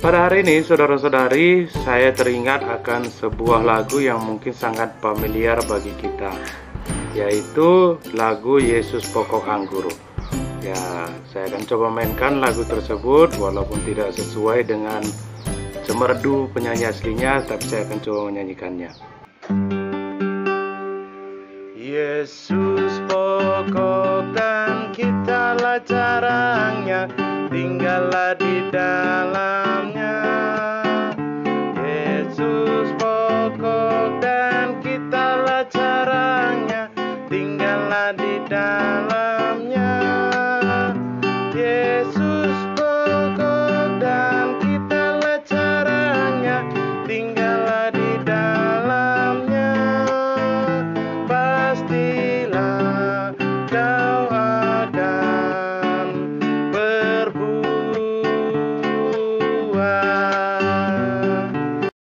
Pada hari ini, saudara-saudari, saya teringat akan sebuah lagu yang mungkin sangat familiar bagi kita, yaitu lagu Yesus Pokok Anggur. Ya, saya akan coba mainkan lagu tersebut, walaupun tidak sesuai dengan semerdu penyanyi aslinya, tapi saya akan coba menyanyikannya. Yesus pokok dan kitalah carangnya, tinggallah di dalamnya. Yesus pokok dan kitalah carangnya, tinggallah di dalamnya. Yesus pokok dan kitalah carangnya, tinggallah di dalamnya. Pastilah kau akan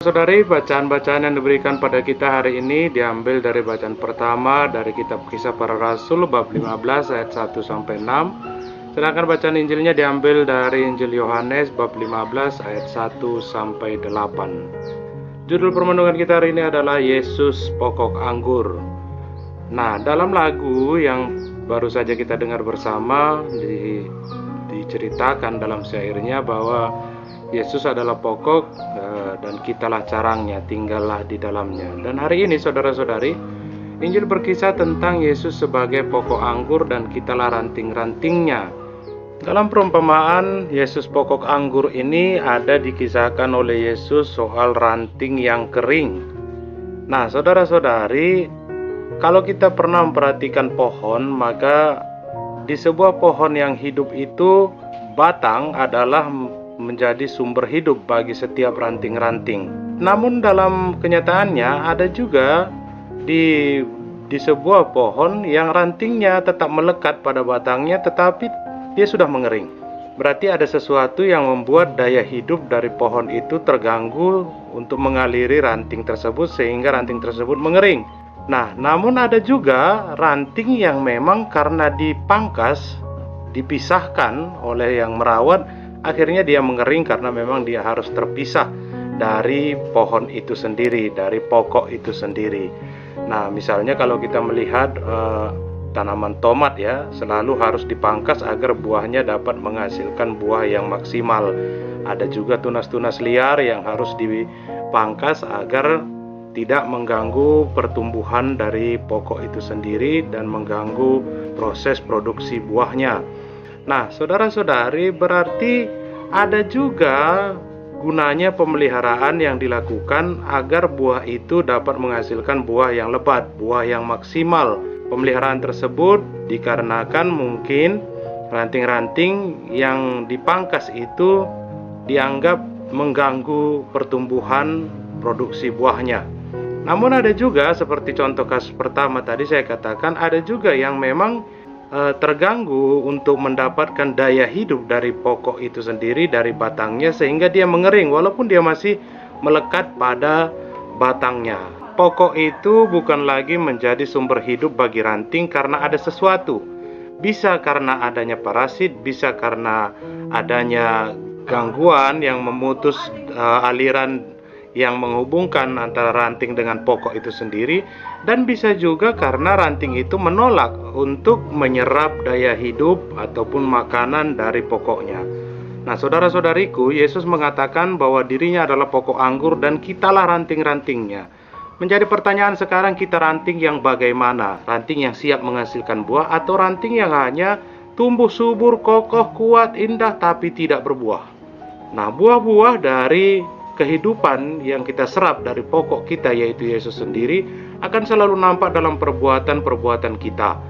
Saudari, bacaan-bacaan yang diberikan pada kita hari ini diambil dari bacaan pertama dari kitab Kisah Para Rasul bab 15 ayat 1 sampai 6. Sedangkan bacaan Injilnya diambil dari Injil Yohanes bab 15 ayat 1 sampai 8. Judul permenungan kita hari ini adalah Yesus Pokok Anggur. Nah, dalam lagu yang baru saja kita dengar bersama diceritakan dalam syairnya bahwa Yesus adalah pokok dan kitalah carangnya, tinggallah di dalamnya. Dan hari ini saudara-saudari, Injil berkisah tentang Yesus sebagai pokok anggur dan kitalah ranting-rantingnya. Dalam perumpamaan Yesus pokok anggur ini ada dikisahkan oleh Yesus soal ranting yang kering. Nah, saudara-saudari, kalau kita pernah memperhatikan pohon, maka di sebuah pohon yang hidup itu batang adalah menjadi sumber hidup bagi setiap ranting-ranting. Namun dalam kenyataannya ada juga di sebuah pohon yang rantingnya tetap melekat pada batangnya tetapi dia sudah mengering. Berarti ada sesuatu yang membuat daya hidup dari pohon itu terganggu untuk mengaliri ranting tersebut sehingga ranting tersebut mengering. Nah, namun ada juga ranting yang memang karena dipangkas, dipisahkan oleh yang merawat, akhirnya dia mengering karena memang dia harus terpisah dari pohon itu sendiri, dari pokok itu sendiri. Nah, misalnya kalau kita melihat tanaman tomat ya, selalu harus dipangkas agar buahnya dapat menghasilkan buah yang maksimal. Ada juga tunas-tunas liar yang harus dipangkas agar tidak mengganggu pertumbuhan dari pokok itu sendiri dan mengganggu proses produksi buahnya. Nah, saudara-saudari, berarti ada juga gunanya pemeliharaan yang dilakukan agar buah itu dapat menghasilkan buah yang lebat, buah yang maksimal. Pemeliharaan tersebut dikarenakan mungkin ranting-ranting yang dipangkas itu dianggap mengganggu pertumbuhan produksi buahnya. Namun ada juga seperti contoh kasus pertama tadi saya katakan, ada juga yang memang terganggu untuk mendapatkan daya hidup dari pokok itu sendiri, dari batangnya, sehingga dia mengering walaupun dia masih melekat pada batangnya. Pokok itu bukan lagi menjadi sumber hidup bagi ranting karena ada sesuatu. Bisa karena adanya parasit, bisa karena adanya gangguan yang memutus aliran yang menghubungkan antara ranting dengan pokok itu sendiri, dan bisa juga karena ranting itu menolak untuk menyerap daya hidup ataupun makanan dari pokoknya. Nah, saudara-saudariku, Yesus mengatakan bahwa dirinya adalah pokok anggur dan kitalah ranting-rantingnya. Menjadi pertanyaan sekarang, kita ranting yang bagaimana? Ranting yang siap menghasilkan buah atau ranting yang hanya tumbuh subur, kokoh, kuat, indah tapi tidak berbuah? Nah, buah-buah dari kehidupan yang kita serap dari pokok kita, yaitu Yesus sendiri, akan selalu nampak dalam perbuatan-perbuatan kita.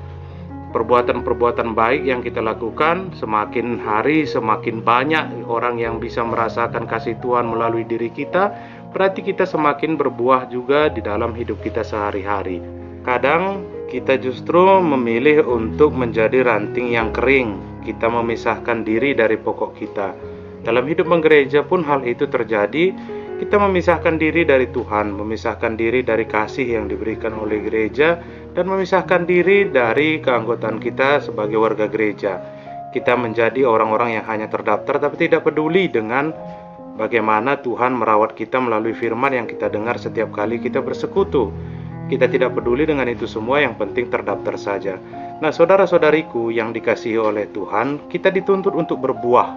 Perbuatan-perbuatan baik yang kita lakukan, semakin hari semakin banyak orang yang bisa merasakan kasih Tuhan melalui diri kita, berarti kita semakin berbuah juga di dalam hidup kita sehari-hari. Kadang kita justru memilih untuk menjadi ranting yang kering. Kita memisahkan diri dari pokok kita. Dalam hidup menggereja pun hal itu terjadi. Kita memisahkan diri dari Tuhan, memisahkan diri dari kasih yang diberikan oleh gereja, dan memisahkan diri dari keanggotaan kita sebagai warga gereja. Kita menjadi orang-orang yang hanya terdaftar tapi tidak peduli dengan Bagaimana Tuhan merawat kita melalui firman yang kita dengar setiap kali kita bersekutu. Kita tidak peduli dengan itu semua, yang penting terdaftar saja. Nah, saudara-saudariku yang dikasihi oleh Tuhan, kita dituntut untuk berbuah.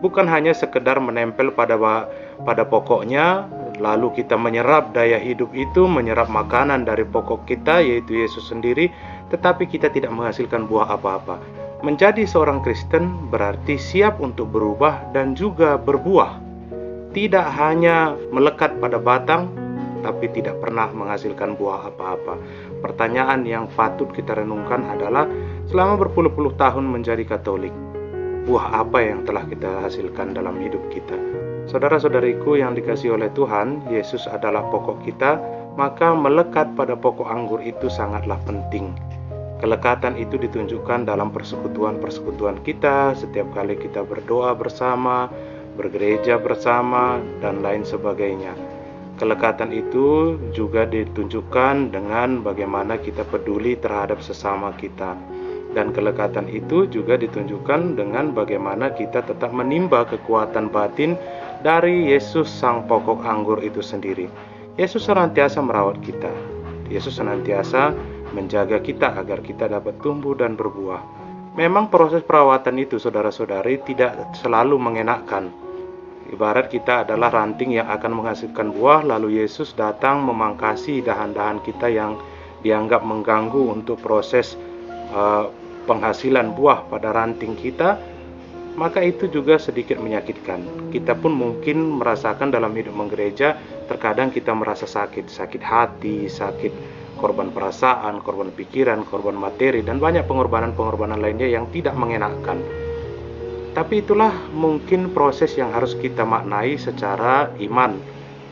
Bukan hanya sekedar menempel pada pokoknya, lalu kita menyerap daya hidup itu, menyerap makanan dari pokok kita, yaitu Yesus sendiri, tetapi kita tidak menghasilkan buah apa-apa. Menjadi seorang Kristen berarti siap untuk berubah dan juga berbuah. Tidak hanya melekat pada batang, tapi tidak pernah menghasilkan buah apa-apa. Pertanyaan yang patut kita renungkan adalah, selama berpuluh-puluh tahun menjadi Katolik, buah apa yang telah kita hasilkan dalam hidup kita? Saudara-saudariku yang dikasihi oleh Tuhan, Yesus adalah pokok kita, maka melekat pada pokok anggur itu sangatlah penting. Kelekatan itu ditunjukkan dalam persekutuan-persekutuan kita, setiap kali kita berdoa bersama, bergereja bersama, dan lain sebagainya. Kelekatan itu juga ditunjukkan dengan bagaimana kita peduli terhadap sesama kita. Dan kelekatan itu juga ditunjukkan dengan bagaimana kita tetap menimba kekuatan batin dari Yesus sang pokok anggur itu sendiri. Yesus senantiasa merawat kita. Yesus senantiasa menjaga kita agar kita dapat tumbuh dan berbuah. Memang proses perawatan itu, saudara-saudari, tidak selalu mengenakkan. Ibarat kita adalah ranting yang akan menghasilkan buah, lalu Yesus datang memangkasi dahan-dahan kita yang dianggap mengganggu untuk proses penghasilan buah pada ranting kita, maka itu juga sedikit menyakitkan. Kita pun mungkin merasakan dalam hidup menggereja, terkadang kita merasa sakit hati, sakit korban perasaan, korban pikiran, korban materi, dan banyak pengorbanan-pengorbanan lainnya yang tidak mengenakkan. Tapi itulah mungkin proses yang harus kita maknai secara iman,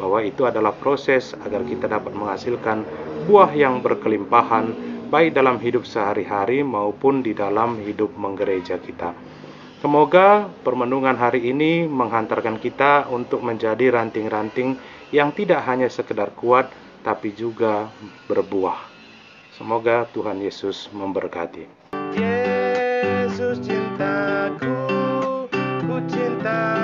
bahwa itu adalah proses agar kita dapat menghasilkan buah yang berkelimpahan, baik dalam hidup sehari-hari maupun di dalam hidup menggereja kita. Semoga permenungan hari ini menghantarkan kita untuk menjadi ranting-ranting yang tidak hanya sekedar kuat, tapi juga berbuah. Semoga Tuhan Yesus memberkati. Yesus cintaku, ku cinta